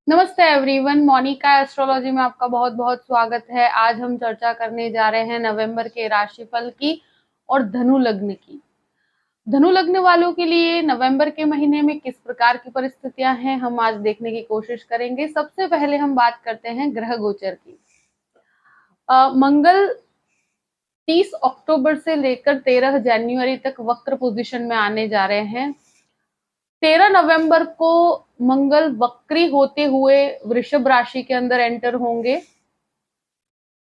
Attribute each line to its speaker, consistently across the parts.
Speaker 1: नमस्ते everyone, Monika astrology में आपका बहुत बहुत स्वागत है। आज हम चर्चा करने जा रहे हैं नवंबर के राशिफल की और धनु लग्न की। धनु लग्न वालों के लिए नवंबर के महीने में किस प्रकार की परिस्थितियां हैं, हम आज देखने की कोशिश करेंगे। सबसे पहले हम बात करते हैं ग्रह गोचर की। मंगल 30 अक्टूबर से लेकर 13 जनवरी तक वक्र पोजीशन में आने जा रहे हैं। 13 नवंबर को मंगल वक्री होते हुए वृषभ राशि के अंदर एंटर होंगे।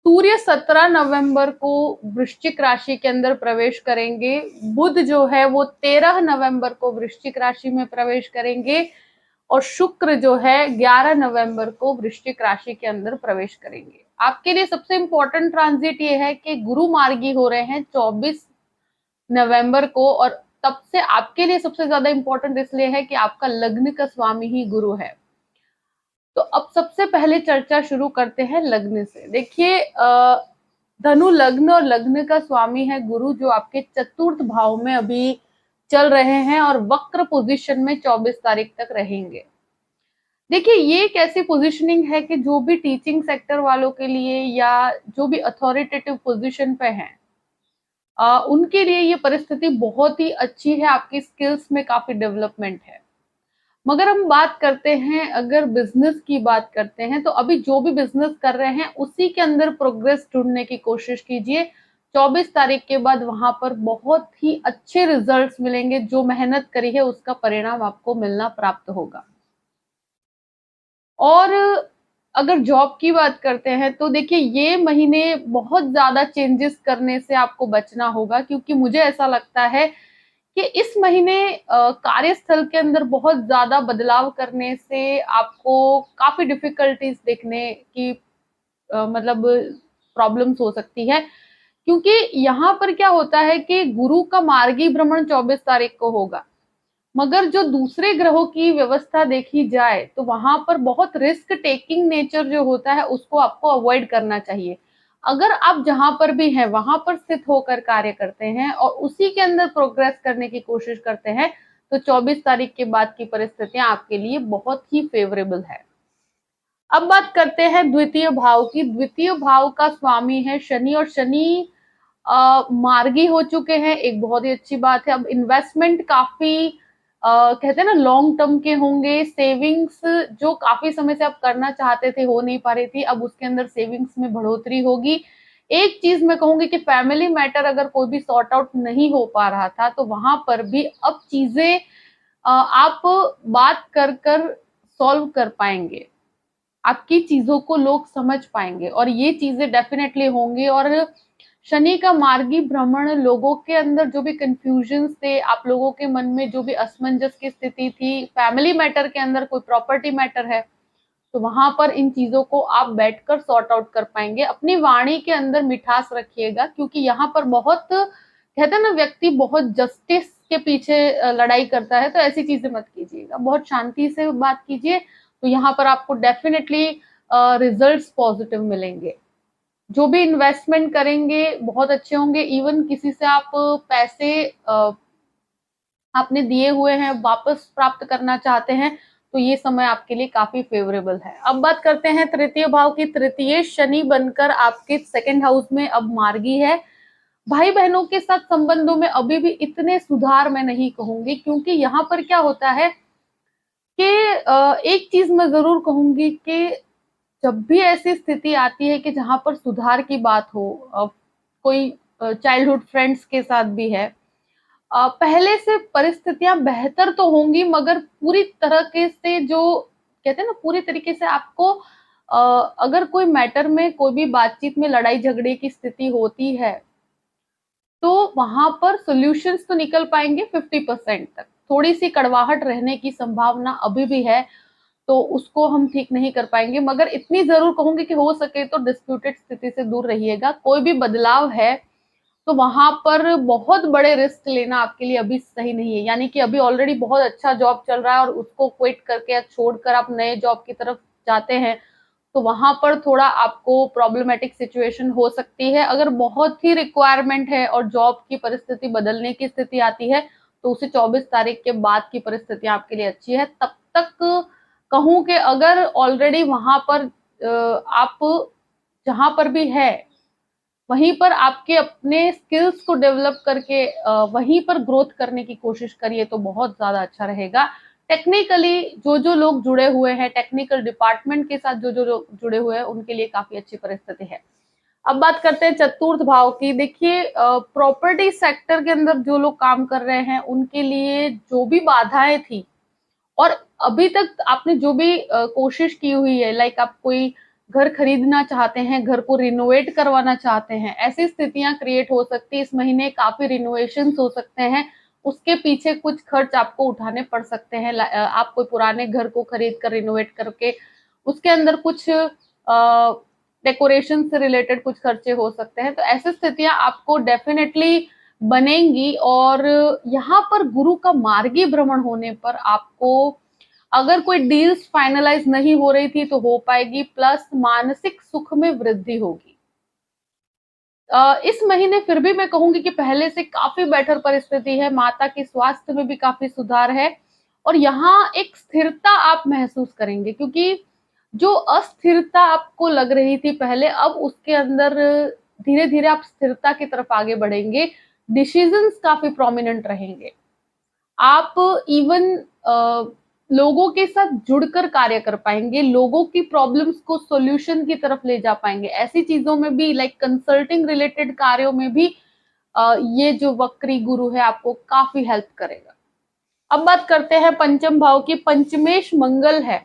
Speaker 1: सूर्य 17 नवंबर को वृश्चिक राशि के अंदर प्रवेश करेंगे। बुध जो है वो 13 नवंबर को वृश्चिक राशि में प्रवेश करेंगे और शुक्र जो है 11 नवंबर को वृश्चिक राशि के अंदर प्रवेश करेंगे। आपके लिए सबसे इंपॉर्टेंट ट्रांजिट ये है कि गुरु मार्गी हो रहे हैं 24 नवंबर को, और तब से आपके लिए सबसे ज्यादा इंपॉर्टेंट इसलिए है कि आपका लग्न का स्वामी ही गुरु है। तो अब सबसे पहले चर्चा शुरू करते हैं लग्न से। देखिए, धनु लग्न और लग्न का स्वामी है गुरु, जो आपके चतुर्थ भाव में अभी चल रहे हैं और वक्र पोजीशन में 24 तारीख तक रहेंगे। देखिए, ये एक ऐसी पोजीशनिंग है कि जो भी टीचिंग सेक्टर वालों के लिए या जो भी अथॉरिटेटिव पोजीशन पे हैं, उनके लिए ये परिस्थिति बहुत ही अच्छी है। आपकी स्किल्स में काफी डेवलपमेंट है। मगर हम बात करते हैं, अगर बिजनेस की बात करते हैं, तो अभी जो भी बिजनेस कर रहे हैं उसी के अंदर प्रोग्रेस ढूंढने की कोशिश कीजिए। 24 तारीख के बाद वहां पर बहुत ही अच्छे रिजल्ट्स मिलेंगे। जो मेहनत करी है उसका परिणाम आपको मिलना प्राप्त होगा। और अगर जॉब की बात करते हैं तो देखिए, ये महीने बहुत ज्यादा चेंजेस करने से आपको बचना होगा, क्योंकि मुझे ऐसा लगता है कि इस महीने कार्यस्थल के अंदर बहुत ज्यादा बदलाव करने से आपको काफी डिफिकल्टीज देखने की मतलब प्रॉब्लम्स हो सकती है। क्योंकि यहाँ पर क्या होता है कि गुरु का मार्गी भ्रमण 24 तारीख को होगा, मगर जो दूसरे ग्रहों की व्यवस्था देखी जाए तो वहां पर बहुत रिस्क टेकिंग नेचर जो होता है उसको आपको अवॉइड करना चाहिए। अगर आप जहां पर भी हैं वहां पर स्थित होकर कार्य करते हैं और उसी के अंदर प्रोग्रेस करने की कोशिश करते हैं, तो 24 तारीख के बाद की परिस्थितियां आपके लिए बहुत ही फेवरेबल है। अब बात करते हैं द्वितीय भाव की। द्वितीय भाव का स्वामी है शनि, और शनि मार्गी हो चुके हैं, एक बहुत ही अच्छी बात है। अब इन्वेस्टमेंट काफी कहते हैं ना लॉन्ग टर्म के होंगे। सेविंग्स जो काफी समय से आप करना चाहते थे, हो नहीं पा रही थी, अब उसके अंदर सेविंग्स में बढ़ोतरी होगी। एक चीज मैं कहूंगी कि फैमिली मैटर अगर कोई भी सॉर्ट आउट नहीं हो पा रहा था, तो वहां पर भी अब चीजें आप बात कर कर सॉल्व कर पाएंगे। आपकी चीजों को लोग समझ पाएंगे और ये चीजें डेफिनेटली होंगी। और शनि का मार्गी भ्रमण लोगों के अंदर जो भी कंफ्यूजन थे, आप लोगों के मन में जो भी असमंजस की स्थिति थी, फैमिली मैटर के अंदर कोई प्रॉपर्टी मैटर है, तो वहां पर इन चीजों को आप बैठकर सॉर्ट आउट कर पाएंगे। अपनी वाणी के अंदर मिठास रखिएगा, क्योंकि यहाँ पर बहुत कहते हैं ना, व्यक्ति बहुत जस्टिस के पीछे लड़ाई करता है, तो ऐसी चीजें मत कीजिएगा। बहुत शांति से बात कीजिए, तो यहाँ पर आपको डेफिनेटली रिजल्ट्स पॉजिटिव मिलेंगे। जो भी इन्वेस्टमेंट करेंगे बहुत अच्छे होंगे। इवन किसी से आप पैसे आपने दिए हुए हैं वापस प्राप्त करना चाहते हैं, तो ये समय आपके लिए काफी फेवरेबल है। अब बात करते हैं तृतीय भाव की। तृतीय शनि बनकर आपके सेकंड हाउस में अब मार्गी है। भाई बहनों के साथ संबंधों में अभी भी इतने सुधार मैं नहीं कहूंगी, क्योंकि यहाँ पर क्या होता है कि एक चीज मैं जरूर कहूंगी कि जब भी ऐसी स्थिति आती है कि जहां पर सुधार की बात हो, कोई चाइल्डहुड फ्रेंड्स के साथ भी है, पहले से परिस्थितियां बेहतर तो होंगी, मगर पूरी तरह के से जो कहते हैं ना, पूरी तरीके से आपको अगर कोई मैटर में, कोई भी बातचीत में लड़ाई झगड़े की स्थिति होती है, तो वहां पर सॉल्यूशंस तो निकल पाएंगे 50% तक। थोड़ी सी कड़वाहट रहने की संभावना अभी भी है, तो उसको हम ठीक नहीं कर पाएंगे। मगर इतनी जरूर कहूंगी कि हो सके तो डिस्प्यूटेड स्थिति से दूर रहिएगा। कोई भी बदलाव है तो वहां पर बहुत बड़े रिस्क लेना आपके लिए अभी सही नहीं है। यानी कि अभी ऑलरेडी बहुत अच्छा जॉब चल रहा है और उसको क्विट करके या छोड़कर आप नए जॉब की तरफ जाते हैं, तो वहां पर थोड़ा आपको प्रॉब्लमेटिक सिचुएशन हो सकती है। अगर बहुत ही रिक्वायरमेंट है और जॉब की परिस्थिति बदलने की स्थिति आती है, तो उसे 24 तारीख के बाद की परिस्थिति आपके लिए अच्छी है। तब तक कहूं कि अगर ऑलरेडी वहां पर आप जहां पर भी है वहीं पर आपके अपने स्किल्स को डेवलप करके वहीं पर ग्रोथ करने की कोशिश करिए तो बहुत ज्यादा अच्छा रहेगा। टेक्निकली जो लोग जुड़े हुए हैं, टेक्निकल डिपार्टमेंट के साथ जो लोग जुड़े हुए हैं, उनके लिए काफी अच्छी परिस्थिति है। अब बात करते हैं चतुर्थ भाव की। देखिए प्रॉपर्टी सेक्टर के अंदर जो लोग काम कर रहे हैं उनके लिए जो भी बाधाएं थी और अभी तक आपने जो भी कोशिश की हुई है, लाइक आप कोई घर खरीदना चाहते हैं, घर को रिनोवेट करवाना चाहते हैं, ऐसी स्थितियां क्रिएट हो सकती है। इस महीने काफी रिनोवेशन हो सकते हैं, उसके पीछे कुछ खर्च आपको उठाने पड़ सकते हैं। आप कोई पुराने घर को खरीद कर रिनोवेट करके उसके अंदर कुछ डेकोरेशन से रिलेटेड कुछ खर्चे हो सकते हैं। तो ऐसी स्थितियां आपको डेफिनेटली बनेंगी और यहाँ पर गुरु का मार्गी भ्रमण होने पर आपको अगर कोई डील्स फाइनलाइज नहीं हो रही थी तो हो पाएगी, प्लस मानसिक सुख में वृद्धि होगी। इस महीने फिर भी मैं कहूंगी कि पहले से काफी बेटर परिस्थिति है, माता के स्वास्थ्य में भी काफी सुधार है और यहाँ एक स्थिरता आप महसूस करेंगे, क्योंकि जो अस्थिरता आपको लग रही थी पहले, अब उसके अंदर धीरे धीरे आप स्थिरता की तरफ आगे बढ़ेंगे। डिसीजंस काफी प्रोमिनेंट रहेंगे। आप इवन लोगों के साथ जुड़कर कार्य कर पाएंगे, लोगों की प्रॉब्लम्स को सॉल्यूशन की तरफ ले जा पाएंगे। ऐसी चीजों में भी, लाइक कंसल्टिंग रिलेटेड कार्यों में भी ये जो वक्री गुरु है आपको काफी हेल्प करेगा। अब बात करते हैं पंचम भाव की। पंचमेश मंगल है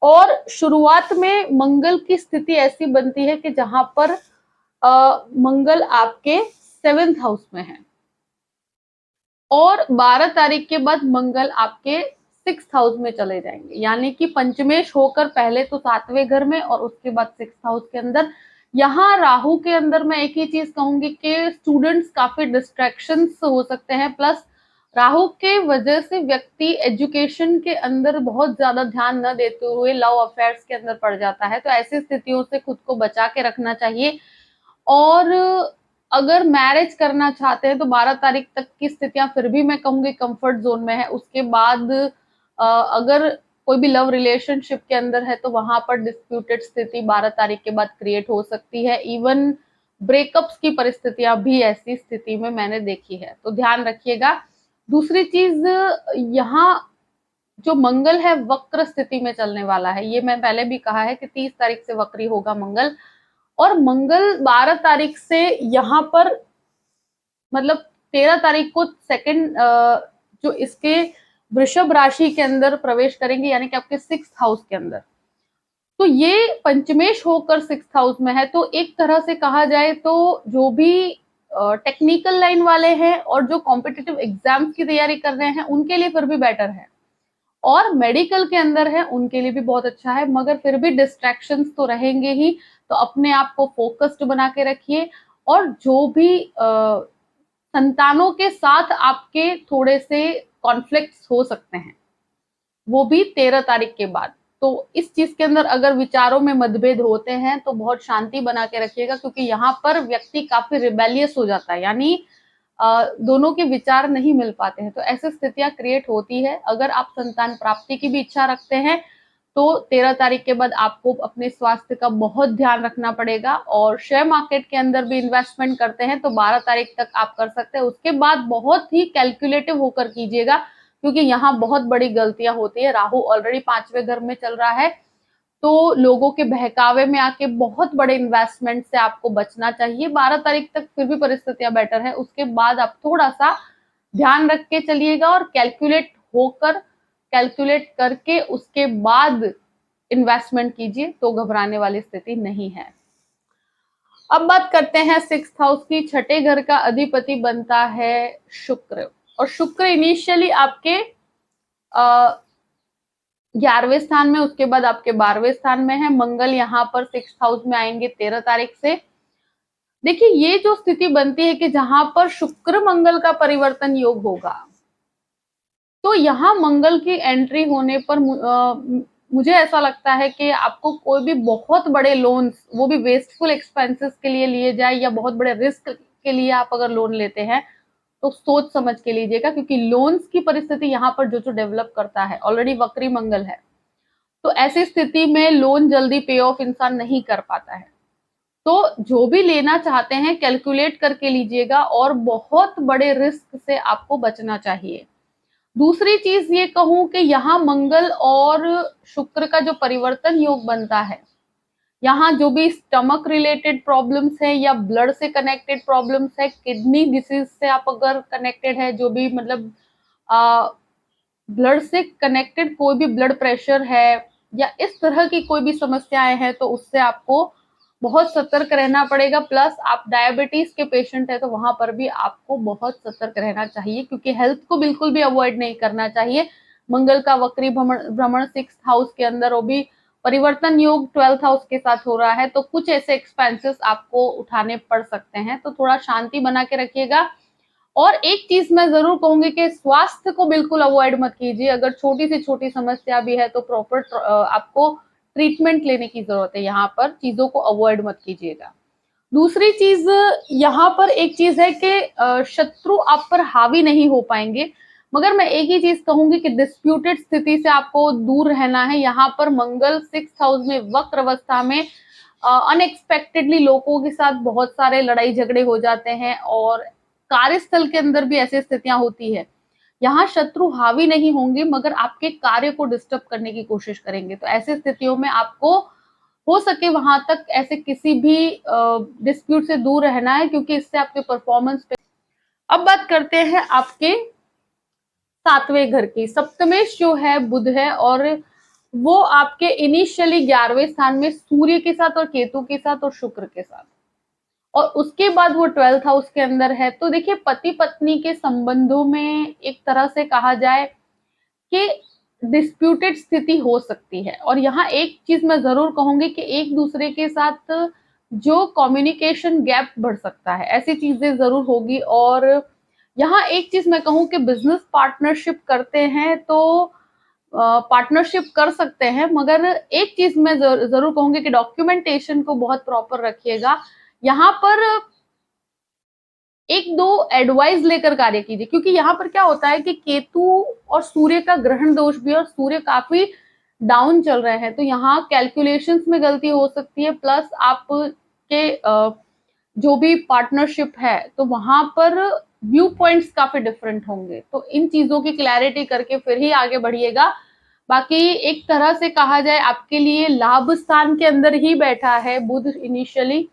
Speaker 1: और शुरुआत में मंगल की स्थिति ऐसी बनती है कि जहां पर मंगल आपके 7th हाउस में है और 12 तारीख के बाद मंगल आपके 6th हाउस में चले जाएंगे, यानी कि पंचमेश होकर पहले तो 7वें घर में और उसके बाद 6th हाउस के अंदर। यहाँ राहु के अंदर मैं एक ही चीज कहूंगी कि स्टूडेंट्स काफी डिस्ट्रैक्शंस हो सकते हैं, प्लस राहु के वजह से व्यक्ति एजुकेशन के अंदर बहुत ज्यादा ध्यान न देते हुए लव अफेयर्स के अंदर पड़ जाता है। तो ऐसी स्थितियों से खुद को बचा के रखना चाहिए। और अगर मैरिज करना चाहते हैं तो 12 तारीख तक की स्थितियां फिर भी मैं कहूंगी कंफर्ट जोन में है। उसके बाद अगर कोई भी लव रिलेशनशिप के अंदर है तो वहां पर डिस्प्यूटेड स्थिति 12 तारीख के बाद क्रिएट हो सकती है। इवन ब्रेकअप्स की परिस्थितियां भी ऐसी स्थिति में मैंने देखी है, तो ध्यान रखिएगा। दूसरी चीज, यहाँ जो मंगल है वक्र स्थिति में चलने वाला है, ये मैं पहले भी कहा है कि 30 तारीख से वक्री होगा मंगल। और मंगल 12 तारीख से यहाँ पर, मतलब 13 तारीख को सेकंड जो इसके वृषभ राशि के अंदर प्रवेश करेंगे, यानी कि आपके 6th हाउस के अंदर। तो ये पंचमेश होकर 6th हाउस में है, तो एक तरह से कहा जाए तो जो भी टेक्निकल लाइन वाले हैं और जो कॉम्पिटिटिव एग्जाम्स की तैयारी कर रहे हैं उनके लिए फिर भी बेटर है, और मेडिकल के अंदर है उनके लिए भी बहुत अच्छा है। मगर फिर भी डिस्ट्रैक्शंस तो रहेंगे ही, तो अपने आप को फोकस्ड बना के रखिए। और जो भी संतानों के साथ आपके थोड़े से कॉन्फ्लिक्ट्स हो सकते हैं, वो भी 13 तारीख के बाद। तो इस चीज के अंदर अगर विचारों में मतभेद होते हैं तो बहुत शांति बना के रखिएगा, क्योंकि यहाँ पर व्यक्ति काफी रिबेलियस हो जाता है, यानी दोनों के विचार नहीं मिल पाते हैं। तो ऐसी स्थितियां क्रिएट होती है। अगर आप संतान प्राप्ति की भी इच्छा रखते हैं तो 13 तारीख के बाद आपको अपने स्वास्थ्य का बहुत ध्यान रखना पड़ेगा। और शेयर मार्केट के अंदर भी इन्वेस्टमेंट करते हैं तो 12 तारीख तक आप कर सकते हैं। उसके बाद बहुत ही कैलकुलेटिव होकर कीजिएगा, क्योंकि यहाँ बहुत बड़ी गलतियां होती है। राहु ऑलरेडी 5वें घर में चल रहा है, तो लोगों के बहकावे में आके बहुत बड़े इन्वेस्टमेंट से आपको बचना चाहिए। 12 तारीख तक फिर भी परिस्थितियां बेटर है, उसके बाद आप थोड़ा सा ध्यान रख के चलिएगा और कैलकुलेट करके उसके बाद इन्वेस्टमेंट कीजिए, तो घबराने वाली स्थिति नहीं है। अब बात करते हैं 6th हाउस की। छठे घर का अधिपति बनता है शुक्र, और शुक्र इनिशियली आपके 11वें स्थान में, उसके बाद आपके 12वें स्थान में है। मंगल यहाँ पर 6th हाउस में आएंगे 13 तारीख से। देखिए ये जो स्थिति बनती है कि जहां पर शुक्र मंगल का परिवर्तन योग होगा, तो यहाँ मंगल की एंट्री होने पर मुझे ऐसा लगता है कि आपको कोई भी बहुत बड़े लोन्स, वो भी वेस्टफुल एक्सपेंसेस के लिए लिए जाए या बहुत बड़े रिस्क के लिए आप अगर लोन लेते हैं तो सोच समझ के लीजिएगा, क्योंकि लोन्स की परिस्थिति यहाँ पर जो डेवलप करता है, ऑलरेडी वक्री मंगल है, तो ऐसी स्थिति में लोन जल्दी पे ऑफ इंसान नहीं कर पाता है। तो जो भी लेना चाहते हैं कैलकुलेट करके लीजिएगा और बहुत बड़े रिस्क से आपको बचना चाहिए। दूसरी चीज ये कहूं कि यहाँ मंगल और शुक्र का जो परिवर्तन योग बनता है, यहाँ जो भी स्टमक रिलेटेड प्रॉब्लम्स है या ब्लड से कनेक्टेड प्रॉब्लम्स है, किडनी डिसीज से आप अगर कनेक्टेड है, जो भी मतलब ब्लड से कनेक्टेड कोई भी ब्लड प्रेशर है या इस तरह की कोई भी समस्याएं हैं, तो उससे आपको बहुत सतर्क रहना पड़ेगा। प्लस आप डायबिटीज के पेशेंट है तो वहां पर भी आपको बहुत सतर्क रहना चाहिए, क्योंकि हेल्थ को बिल्कुल भी अवॉइड नहीं करना चाहिए। मंगल का वक्री भ्रमण 6th हाउस के अंदर, वो भी परिवर्तन योग 12th हाउस के साथ हो रहा है, तो कुछ ऐसे एक्सपेंसेस आपको उठाने पड़ सकते हैं, तो थोड़ा शांति बना के रखिएगा। और एक चीज मैं जरूर कहूंगी कि स्वास्थ्य को बिल्कुल अवॉइड मत कीजिए। अगर छोटी से छोटी समस्या भी है तो प्रॉपर आपको ट्रीटमेंट लेने की जरूरत है, यहाँ पर चीजों को अवॉइड मत कीजिएगा। दूसरी चीज यहाँ पर एक चीज है कि शत्रु आप पर हावी नहीं हो पाएंगे, मगर मैं एक ही चीज कहूंगी कि डिस्प्यूटेड स्थिति से आपको दूर रहना है। यहाँ पर मंगल 6th हाउस में वक्र अवस्था में अनएक्सपेक्टेडली लोगों के साथ बहुत सारे लड़ाई झगड़े हो जाते हैं और कार्यस्थल के अंदर भी ऐसी स्थितियां होती है। यहाँ शत्रु हावी नहीं होंगे मगर आपके कार्य को डिस्टर्ब करने की कोशिश करेंगे, तो ऐसी स्थितियों में आपको हो सके वहां तक ऐसे किसी भी डिस्प्यूट से दूर रहना है, क्योंकि इससे आपके परफॉर्मेंस पे। अब बात करते हैं आपके 7वें घर की। सप्तमेश जो है बुध है, और वो आपके इनिशियली 11वें स्थान में सूर्य के साथ और केतु के साथ और शुक्र के साथ, और उसके बाद वो 12th हाउस के अंदर है। तो देखिए पति पत्नी के संबंधों में एक तरह से कहा जाए कि डिस्प्यूटेड स्थिति हो सकती है, और यहाँ एक चीज मैं जरूर कहूंगी कि एक दूसरे के साथ जो कम्युनिकेशन गैप बढ़ सकता है, ऐसी चीजें जरूर होगी। और यहाँ एक चीज मैं कहूँ कि बिजनेस पार्टनरशिप करते हैं तो पार्टनरशिप कर सकते हैं, मगर एक चीज मैं जरूर कहूंगी कि डॉक्यूमेंटेशन को बहुत प्रॉपर रखिएगा। यहाँ पर एक दो एडवाइस लेकर कार्य कीजिए, क्योंकि यहाँ पर क्या होता है कि केतु और सूर्य का ग्रहण दोष भी, और सूर्य काफी डाउन चल रहे हैं, तो यहाँ कैलकुलेशंस में गलती हो सकती है। प्लस आपके जो भी पार्टनरशिप है तो वहां पर व्यू पॉइंट्स काफी डिफरेंट होंगे, तो इन चीजों की क्लैरिटी करके फिर ही आगे बढ़िएगा। बाकी एक तरह से कहा जाए आपके लिए लाभ स्थान के अंदर ही बैठा है बुध इनिशियली,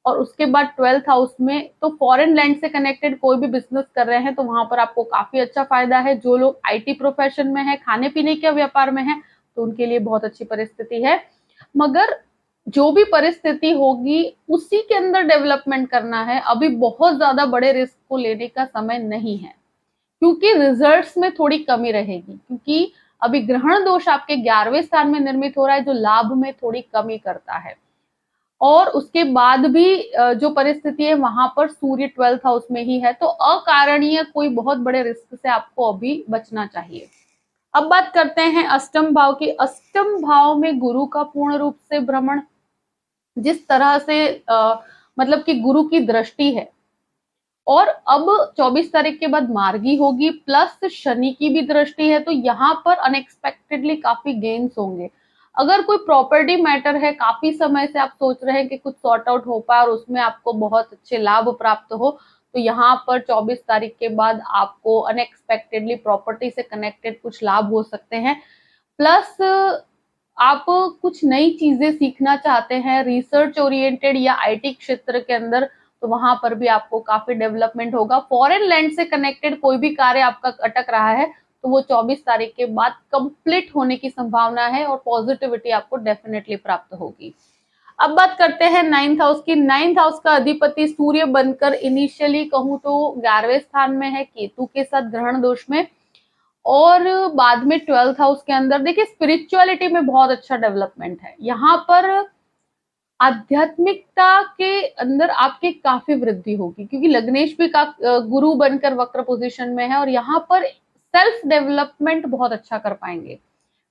Speaker 1: और उसके बाद 12th हाउस में, तो फॉरेन लैंड से कनेक्टेड कोई भी बिजनेस कर रहे हैं तो वहां पर आपको काफी अच्छा फायदा है। जो लोग आईटी प्रोफेशन में है, खाने पीने के व्यापार में है, तो उनके लिए बहुत अच्छी परिस्थिति है। मगर जो भी परिस्थिति होगी उसी के अंदर डेवलपमेंट करना है, अभी बहुत ज्यादा बड़े रिस्क को लेने का समय नहीं है, क्योंकि रिजल्ट्स में थोड़ी कमी रहेगी, क्योंकि अभी ग्रहण दोष आपके 11वें स्थान में निर्मित हो रहा है, जो लाभ में थोड़ी कमी करता है। और उसके बाद भी जो परिस्थिति है वहां पर सूर्य 12th हाउस में ही है, तो अकारणीय कोई बहुत बड़े रिस्क से आपको अभी बचना चाहिए। अब बात करते हैं अष्टम भाव की। अष्टम भाव में गुरु का पूर्ण रूप से भ्रमण, जिस तरह से मतलब कि गुरु की दृष्टि है, और अब 24 तारीख के बाद मार्गी होगी, प्लस शनि की भी दृष्टि है, तो यहाँ पर अनएक्सपेक्टेडली काफी गेन्स होंगे। अगर कोई प्रॉपर्टी मैटर है, काफी समय से आप सोच रहे हैं कि कुछ सॉर्ट आउट हो पाए और उसमें आपको बहुत अच्छे लाभ प्राप्त हो, तो यहाँ पर 24 तारीख के बाद आपको अनएक्सपेक्टेडली प्रॉपर्टी से कनेक्टेड कुछ लाभ हो सकते हैं। प्लस आप कुछ नई चीजें सीखना चाहते हैं रिसर्च ओरिएंटेड या आईटी क्षेत्र के अंदर, तो वहां पर भी आपको काफी डेवलपमेंट होगा। फॉरेन लैंड से कनेक्टेड कोई भी कार्य आपका अटक रहा है तो वो 24 तारीख के बाद कंप्लीट होने की संभावना है, और पॉजिटिविटी आपको डेफिनेटली प्राप्त होगी। अब बात करते हैं 9th हाउस की। 9th हाउस का अधिपति सूर्य बनकर इनिशियली कहूं तो 11वें स्थान में है केतु के साथ ग्रहण दोष में, और बाद में 12th हाउस के अंदर देखिए स्पिरिचुअलिटी में बहुत अच्छा डेवलपमेंट है। यहाँ पर आध्यात्मिकता के अंदर आपके काफी वृद्धि होगी, क्योंकि लग्नेश भी का गुरु बनकर वक्र पोजीशन में है, और यहाँ पर सेल्फ डेवलपमेंट बहुत अच्छा कर पाएंगे।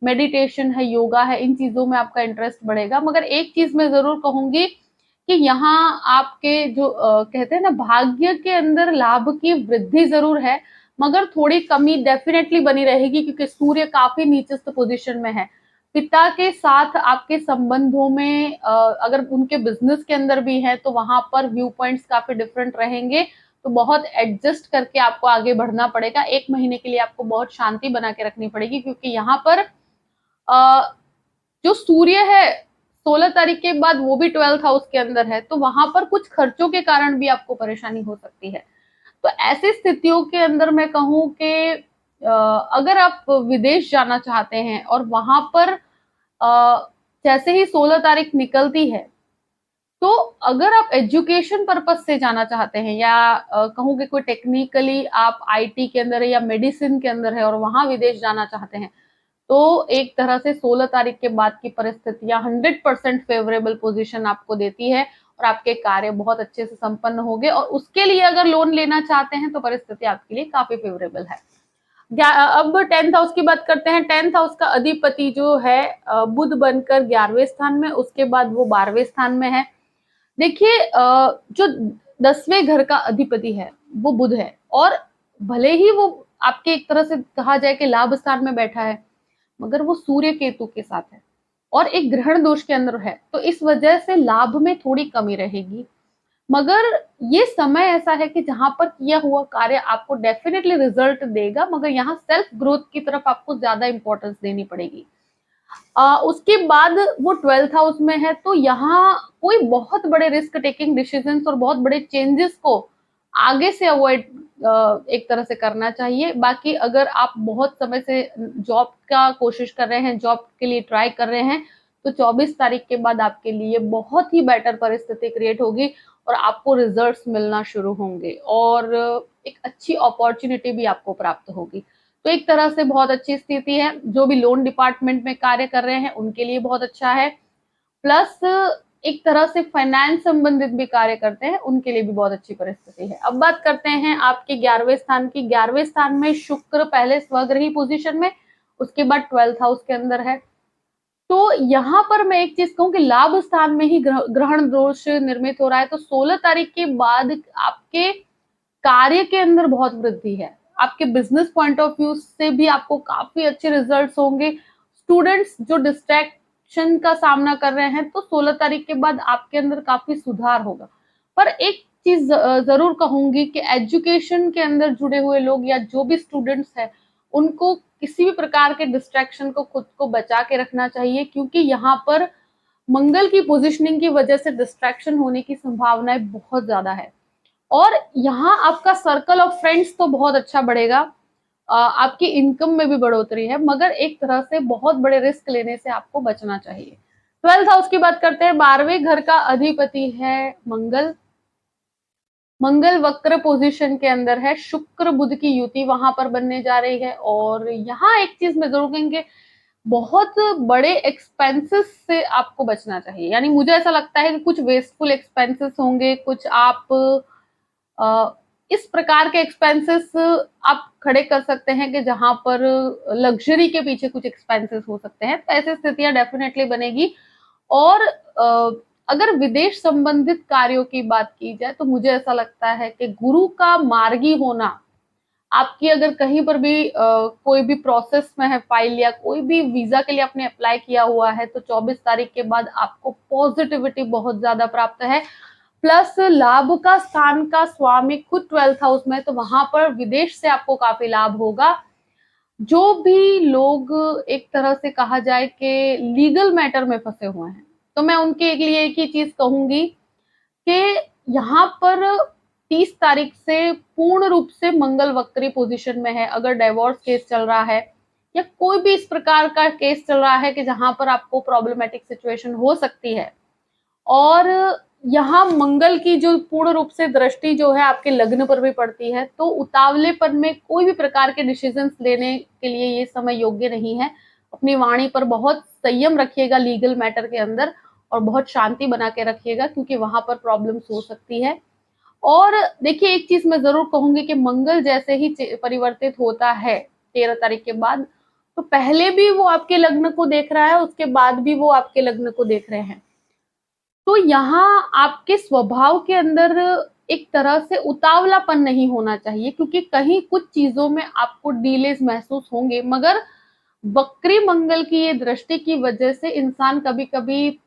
Speaker 1: मेडिटेशन है, योगा है, इन चीजों में आपका इंटरेस्ट बढ़ेगा। मगर एक चीज मैं जरूर कहूंगी कि यहाँ आपके जो कहते हैं ना भाग्य के अंदर लाभ की वृद्धि जरूर है, मगर थोड़ी कमी डेफिनेटली बनी रहेगी, क्योंकि सूर्य काफी नीचस्थ पोजीशन में है। पिता के साथ आपके संबंधों में अगर उनके बिजनेस के अंदर भी है तो वहां पर व्यू पॉइंट्स काफी डिफरेंट रहेंगे, तो बहुत एडजस्ट करके आपको आगे बढ़ना पड़ेगा। 1 महीने के लिए आपको बहुत शांति बना के रखनी पड़ेगी, क्योंकि यहाँ पर जो सूर्य है 16 तारीख के बाद वो भी 12th हाउस के अंदर है, तो वहां पर कुछ खर्चों के कारण भी आपको परेशानी हो सकती है। तो ऐसी स्थितियों के अंदर मैं कहूं कि अगर आप विदेश जाना चाहते हैं और वहां पर जैसे ही 16 तारीख निकलती है, तो अगर आप एजुकेशन पर्पज से जाना चाहते हैं या कहूँ कि कोई टेक्निकली आप आईटी के अंदर है या मेडिसिन के अंदर है और वहां विदेश जाना चाहते हैं, तो एक तरह से 16 तारीख के बाद की परिस्थितियां 100% फेवरेबल पोजीशन आपको देती है और आपके कार्य बहुत अच्छे से संपन्न होंगे। और उसके लिए अगर लोन लेना चाहते हैं तो परिस्थिति आपके लिए काफी फेवरेबल है। अब 10th हाउस की बात करते हैं। 10th हाउस का अधिपति जो है बुध बनकर 11वें स्थान में, उसके बाद वो 12वें स्थान में है। देखिए जो 10वें घर का अधिपति है वो बुध है, और भले ही वो आपके एक तरह से कहा जाए कि लाभ स्थान में बैठा है, मगर वो सूर्य केतु के साथ है और एक ग्रहण दोष के अंदर है, तो इस वजह से लाभ में थोड़ी कमी रहेगी। मगर ये समय ऐसा है कि जहां पर किया हुआ कार्य आपको डेफिनेटली रिजल्ट देगा, मगर यहाँ सेल्फ ग्रोथ की तरफ आपको ज्यादा इंपॉर्टेंस देनी पड़ेगी। उसके बाद वो 12th हाउस में है, तो यहाँ कोई बहुत बड़े रिस्क टेकिंग डिसीजंस और बहुत बड़े चेंजेस को आगे से अवॉइड एक तरह से करना चाहिए। बाकी अगर आप बहुत समय से जॉब का कोशिश कर रहे हैं, जॉब के लिए ट्राई कर रहे हैं, तो 24 तारीख के बाद आपके लिए बहुत ही बेटर परिस्थिति क्रिएट होगी और आपको रिजल्ट्स मिलना शुरू होंगे और एक अच्छी अपॉर्चुनिटी भी आपको प्राप्त होगी। तो एक तरह से बहुत अच्छी स्थिति है। जो भी लोन डिपार्टमेंट में कार्य कर रहे हैं उनके लिए बहुत अच्छा है, प्लस एक तरह से फाइनेंस संबंधित भी कार्य करते हैं उनके लिए भी बहुत अच्छी परिस्थिति है। अब बात करते हैं आपके 11वें स्थान की। 11वें स्थान में शुक्र पहले स्वग्रही पोजीशन में, उसके बाद 12th हाउस के अंदर है। तो यहाँ पर मैं एक चीज कहूँ कि लाभ स्थान में ही ग्रहण दोष निर्मित हो रहा है, तो 16 तारीख के बाद आपके कार्य के अंदर बहुत वृद्धि है। आपके बिजनेस पॉइंट ऑफ व्यू से भी आपको काफी अच्छे रिजल्ट्स होंगे। स्टूडेंट्स जो डिस्ट्रैक्शन का सामना कर रहे हैं, तो 16 तारीख के बाद आपके अंदर काफी सुधार होगा। पर एक चीज जरूर कहूंगी कि एजुकेशन के अंदर जुड़े हुए लोग या जो भी स्टूडेंट्स हैं, उनको किसी भी प्रकार के डिस्ट्रैक्शन को खुद को बचा के रखना चाहिए, क्योंकि यहाँ पर मंगल की पोजिशनिंग की वजह से डिस्ट्रैक्शन होने की संभावनाएं बहुत ज्यादा है। और यहाँ आपका सर्कल ऑफ फ्रेंड्स तो बहुत अच्छा बढ़ेगा, आपकी इनकम में भी बढ़ोतरी है, मगर एक तरह से बहुत बड़े रिस्क लेने से आपको बचना चाहिए। 12th हाउस की बात करते हैं। 12वें घर का अधिपति है मंगल। मंगल वक्र पोजीशन के अंदर है, शुक्र बुध की युति वहां पर बनने जा रही है। और यहाँ एक चीज मैं जरूर कहेंगे, बहुत बड़े एक्सपेंसेस से आपको बचना चाहिए। यानी मुझे ऐसा लगता है कि कुछ वेस्टफुल एक्सपेंसेस होंगे, कुछ आप इस प्रकार के एक्सपेंसेस आप खड़े कर सकते हैं कि जहां पर लग्जरी के पीछे कुछ एक्सपेंसेस हो सकते हैं, तो ऐसी स्थितियां डेफिनेटली बनेगी। और अगर विदेश संबंधित कार्यों की बात की जाए, तो मुझे ऐसा लगता है कि गुरु का मार्गी होना, आपकी अगर कहीं पर भी कोई भी प्रोसेस में है फाइल या कोई भी वीजा के लिए आपने अप्लाई किया हुआ है, तो 24 तारीख के बाद आपको पॉजिटिविटी बहुत ज्यादा प्राप्त है। प्लस लाभ का स्थान का स्वामी खुद 12th हाउस में, तो वहां पर विदेश से आपको काफी लाभ होगा। जो भी लोग एक तरह से कहा जाए कि लीगल मैटर में फंसे हुए हैं, तो मैं उनके लिए एक ही चीज कहूंगी कि यहाँ पर 30 तारीख से पूर्ण रूप से मंगल वक्री पोजीशन में है। अगर डाइवोर्स केस चल रहा है या कोई भी इस प्रकार का केस चल रहा है कि जहां पर आपको प्रॉब्लमेटिक सिचुएशन हो सकती है, और यहाँ मंगल की जो पूर्ण रूप से दृष्टि जो है आपके लग्न पर भी पड़ती है, तो उतावलेपन में कोई भी प्रकार के डिसीजंस लेने के लिए ये समय योग्य नहीं है। अपनी वाणी पर बहुत संयम रखिएगा लीगल मैटर के अंदर, और बहुत शांति बना के रखिएगा, क्योंकि वहां पर प्रॉब्लम्स हो सकती है। और देखिए एक चीज मैं जरूर कहूंगी कि मंगल जैसे ही परिवर्तित होता है 13 तारीख के बाद, तो पहले भी वो आपके लग्न को देख रहा है, उसके बाद भी वो आपके लग्न को देख रहे हैं। तो यहाँ आपके स्वभाव के अंदर एक तरह से उतावलापन नहीं होना चाहिए, क्योंकि कहीं कुछ चीजों में आपको डिलेज महसूस होंगे, मगर वक्री मंगल की ये दृष्टि की वजह से इंसान कभी-कभी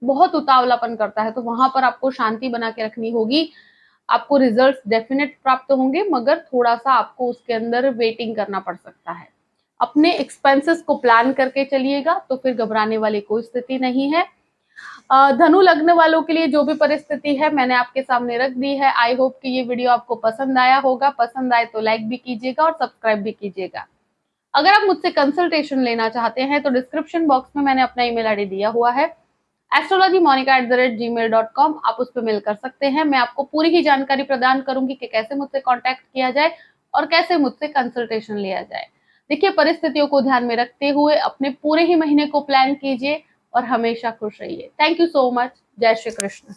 Speaker 1: बहुत उतावलापन करता है, तो वहां पर आपको शांति बना के रखनी होगी। आपको रिजल्ट्स डेफिनेट प्राप्त होंगे, मगर थोड़ा-सा आपको उसके अंदर वेटिंग करना पड़ सकता है। अपने एक्सपेंसेस को प्लान करके चलिएगा, तो फिर घबराने वाली कोई स्थिति नहीं है। धनु लग्न वालों के लिए जो भी परिस्थिति है मैंने आपके सामने रख दी है। आई होप कि ये वीडियो आपको पसंद आया होगा। पसंद आए तो लाइक भी कीजिएगा और सब्सक्राइब भी कीजिएगा। अगर आप मुझसे कंसल्टेशन लेना चाहते हैं तो डिस्क्रिप्शन बॉक्स में मैंने अपना ईमेल आईडी दिया हुआ है, astrologymonica@gmail.com। आप उस पर मेल कर सकते हैं। मैं आपको पूरी ही जानकारी प्रदान करूंगी कि कैसे मुझसे कांटेक्ट किया जाए और कैसे मुझसे कंसल्टेशन लिया जाए। देखिए, परिस्थितियों को ध्यान में रखते हुए अपने पूरे ही महीने को प्लान कीजिए और हमेशा खुश रहिए। Thank you so much. जय श्री कृष्ण।